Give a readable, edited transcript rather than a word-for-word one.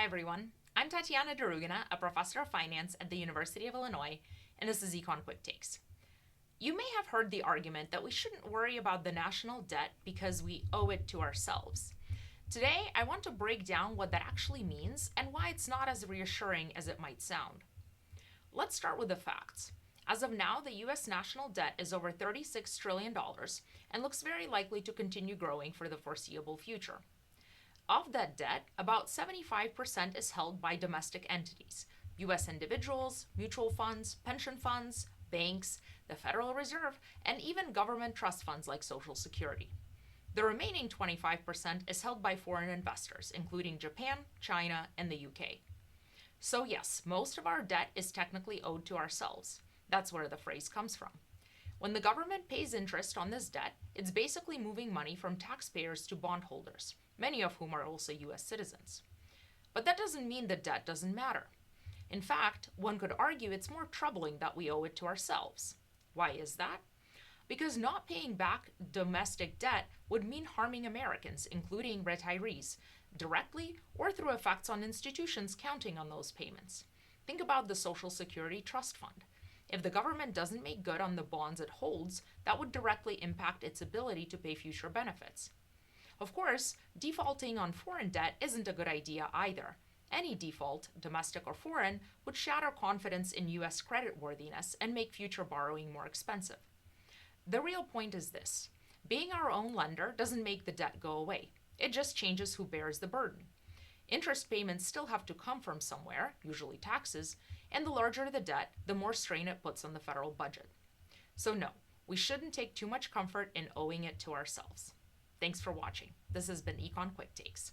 Hi everyone, I'm Tatiana Derugina, a professor of finance at the University of Illinois, and this is Econ Quick Takes. You may have heard the argument that we shouldn't worry about the national debt because we owe it to ourselves. Today, I want to break down what that actually means and why it's not as reassuring as it might sound. Let's start with the facts. As of now, the US national debt is over $36 trillion and looks very likely to continue growing for the foreseeable future. Of that debt, about 75% is held by domestic entities, US individuals, mutual funds, pension funds, banks, the Federal Reserve, and even government trust funds like Social Security. The remaining 25% is held by foreign investors, including Japan, China, and the UK. So, yes, most of our debt is technically owed to ourselves. That's where the phrase comes from. When the government pays interest on this debt, it's basically moving money from taxpayers to bondholders, many of whom are also US citizens. But that doesn't mean the debt doesn't matter. In fact, one could argue it's more troubling that we owe it to ourselves. Why is that? Because not paying back domestic debt would mean harming Americans, including retirees, directly or through effects on institutions counting on those payments. Think about the Social Security Trust Fund. If the government doesn't make good on the bonds it holds, that would directly impact its ability to pay future benefits. Of course, defaulting on foreign debt isn't a good idea either. Any default, domestic or foreign, would shatter confidence in US creditworthiness and make future borrowing more expensive. The real point is this: being our own lender doesn't make the debt go away, it just changes who bears the burden. Interest payments still have to come from somewhere, usually taxes, and the larger the debt, the more strain it puts on the federal budget. So, no, we shouldn't take too much comfort in owing it to ourselves. Thanks for watching. This has been Econ Quick Takes.